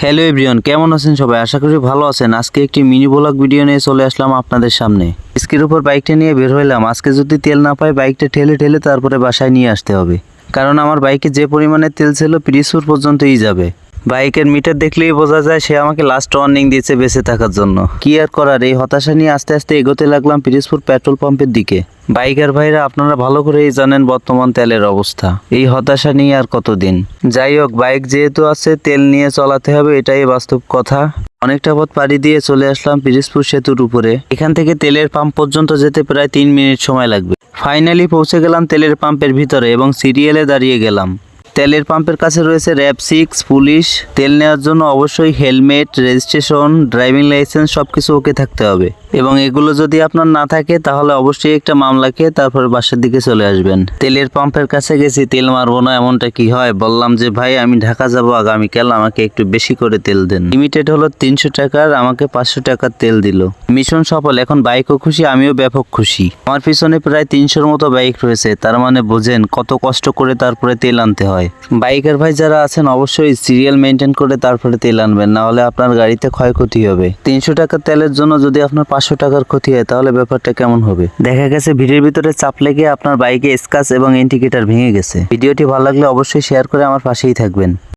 Hello everyone, কেমন আছেন সবাই? আশা করি ভালো আছেন। আজকে একটি মিনি ব্লগ ভিডিও নিয়ে চলে আসলাম আপনাদের সামনে। স্কির উপর বাইকটা নিয়ে বের হইলাম। আজকে যদি তেল না পাই বাইকটা ঠেলে ঠেলে তারপরে বাসায় নিয়ে আসতে হবে, কারণ আমার বাইকে যে পরিমাণে তেল ছিল পিরিজপুর পর্যন্তই যাবে। বাইকের মিটার দেখলেই বোঝা যায় সে আমাকে লাস্ট ওয়ার্নিং দিয়েছে বেঁচে থাকার জন্য। কি আর করার, এই হতাশা নিয়ে আস্তে আস্তে এগোতে লাগলাম পিরিজপুর পেট্রোল পাম্পের দিকে। বাইকার ভাইরা আপনারা ভালো করেই জানেন বর্তমান তেলের অবস্থা। এই হতাশা নিয়ে আর কতদিন। যাই হোক, বাইক যেহেতু আছে তেল নিয়ে চলাতে হবে, এটাই বাস্তব কথা। অনেকটা পথ পাড়ি দিয়ে চলে আসলাম পিরিজপুর সেতুর উপরে। এখান থেকে তেলের পাম্প পর্যন্ত যেতে প্রায় 3 মিনিট সময় লাগবে। ফাইনালি পৌঁছে গেলাম তেলের পাম্পের ভিতরে এবং সিরিয়ালে দাঁড়িয়ে গেলাম। তেলের পাম্পের কাছে রয়েছে র‍্যাব-6 পুলিশ। তেল নেওয়ার জন্য অবশ্যই হেলমেট, রেজিস্ট্রেশন, ড্রাইভিং লাইসেন্স সবকিছু ওকে থাকতে হবে, এবং এগুলো যদি আপনার না থাকে তাহলে অবশ্যই একটা মামলা খেয়ে তারপর বাসার দিকে চলে আসবেন। তেলের পাম্পের কাছে গেছি, তেল মারবো না এমনটা কি হয়? বললাম যে ভাই আমি ঢাকা যাব আগামীকাল, আমাকে একটু বেশি করে তেল দেন। লিমিটেড হলো 300 টাকার, আমাকে 500 টাকার তেল দিল। মিশন সফল। এখন বাইকও খুশি, আমিও ব্যাপক খুশি। আমার পিছনে প্রায় 300-র মতো বাইক রয়েছে, তার মানে বোঝেন কত কষ্ট করে তারপরে তেল আনতে হয়। বাইকার ভাই যারা আছেন অবশ্যই সিরিয়াল মেনটেন করে তারপরে তেল আনবেন, না হলে আপনার গাড়িতে ক্ষয়ক্ষতি হবে। 300 টাকার তেলের জন্য যদি আপনার 500 টাকার ক্ষতি হয় তাহলে ব্যাপারটা কেমন হবে? দেখা গেছে ভিড়ের ভিতরে চাপ লেগে আপনার বাইকে স্ক্র্যাচ এবং ইন্ডিকেটর ভেঙে গেছে। ভিডিওটি ভালো লাগলে অবশ্যই শেয়ার করে আমার পাশেই থাকবেন।